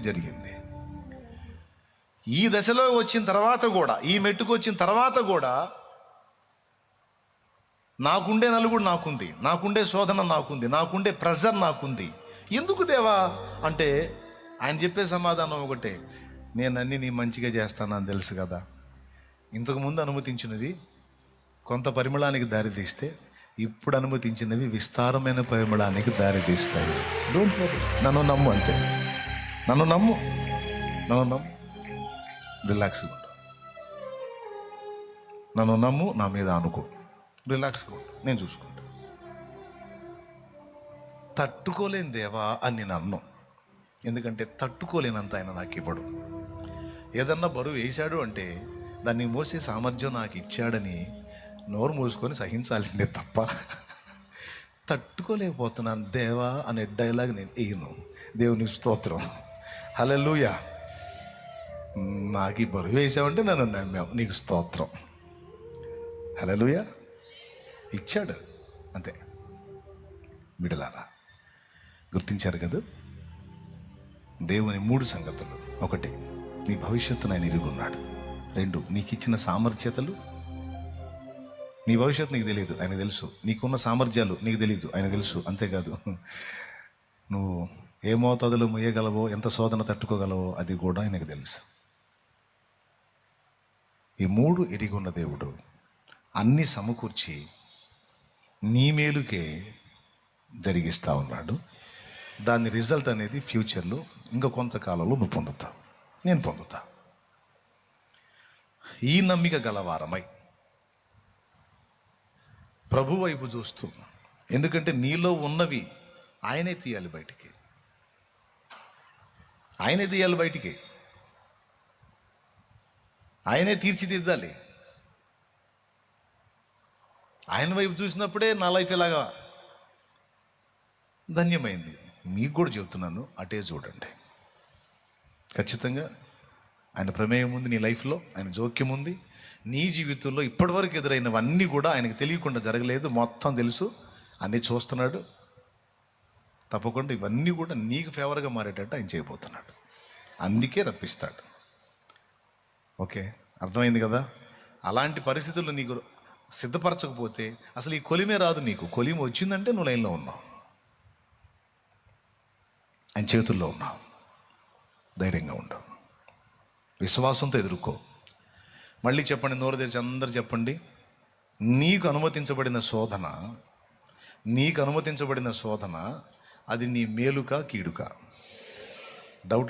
జరిగింది. ఈ దశలో వచ్చిన తర్వాత కూడా, ఈ మెట్టుకు వచ్చిన తర్వాత కూడా నాకుండే నలుగుడు నాకుంది, నాకుండే శోధన నాకుంది, నాకుండే ప్రెషర్ నాకుంది. ఎందుకు దేవా అంటే ఆయన చెప్పే సమాధానం ఒకటే, నేను అన్నీ నీ మంచిగా చేస్తానని తెలుసు కదా. ఇంతకుముందు అనుమతించినవి కొంత పరిమళానికి దారితీస్తే ఇప్పుడు అనుమతించినవి విస్తారమైన పరిమళానికి దారితీస్తాయి. డోంట్ వరీ, నన్ను నమ్ము, అంతే. నన్ను నమ్ము, రిలాక్స్గా ఉండు. నన్ను నమ్ము, నా మీద అనుకో, రిలాక్స్గా ఉండు, నేను చూసుకుంటా. తట్టుకోలేని దేవా అని నేను అన్ను. ఎందుకంటే తట్టుకోలేనంత ఆయన నాకు ఇవ్వడు. ఏదన్నా బరువు వేశాడు అంటే దాన్ని మోసే సామర్థ్యం నాకు ఇచ్చాడని నోరు మూసుకొని సహించాల్సిందే తప్ప తట్టుకోలేకపోతున్నాను దేవా అనే డైలాగ్ నేను వేయను. దేవుని స్తోత్రం, హల్లెలూయా. నాకు ఈ బరువు వేసావంటే నన్ను నమ్మావు, నీకు స్తోత్రం, హల్లెలూయా. ఇచ్చాడు, అంతే. బిడ్డలారా, గుర్తించారు కదా దేవుని 3 సంగతులు. 1, నీ భవిష్యత్తును ఆయన ఎరుగున్నాడు. 2, నీకు ఇచ్చిన సామర్థ్యతలు. నీ భవిష్యత్తు నీకు తెలియదు, ఆయన తెలుసు. నీకున్న సామర్థ్యాలు నీకు తెలియదు, ఆయన తెలుసు. అంతేకాదు, నువ్వు ఏ మోతాదులో మొయ్యగలవో, ఎంత శోధన తట్టుకోగలవో అది కూడా ఆయనకు తెలుసు. ఈ 3 ఎరిగి ఉన్న దేవుడు అన్నీ సమకూర్చి నీ మేలుకే జరిగిస్తూ ఉన్నాడు. దాని రిజల్ట్ అనేది ఫ్యూచర్లో ఇంకా కొంతకాలంలో నువ్వు పొందుతావు, నేను పొందుతా. ఈ నమ్మిక గలవారమై ప్రభు వైపు చూస్తూ, ఎందుకంటే నీలో ఉన్నవి ఆయనే తీయాలి బయటికి, ఆయనే తీయాలి బయటికి, ఆయనే తీర్చిదిద్దాలి. ఆయన వైపు చూసినప్పుడే నా లైఫ్ ఎలాగా ధన్యమైంది. మీకు కూడా చెబుతున్నాను, అటే చూడండి. ఖచ్చితంగా ఆయన ప్రమేయం ఉంది నీ లైఫ్లో, ఆయన జోక్యం ఉంది. నీ జీవితంలో ఇప్పటివరకు ఎదురైనవన్నీ కూడా ఆయనకు తెలియకుండా జరగలేదు, మొత్తం తెలుసు, అన్నీ చూస్తున్నాడు. తప్పకుండా ఇవన్నీ కూడా నీకు ఫేవర్గా మారేటట్టు ఆయన చేయబోతున్నాడు. అందుకే రప్పిస్తాడు. ఓకే, అర్థమైంది కదా. అలాంటి పరిస్థితుల్లో నీకు సిద్ధపరచకపోతే అసలు ఈ కొలిమే రాదు నీకు. కొలిమి వచ్చిందంటే నువ్వు లైన్లో ఉన్నావు, ఆయన చేతుల్లో ఉన్నావు. ధైర్యంగా ఉండవు, విశ్వాసంతో ఎదుర్కో. మళ్ళీ చెప్పండి, నోరు తెరిచి అందరు చెప్పండి. నీకు అనుమతించబడిన శోధన అది నీ మేలుకా కీడుకా? డౌట్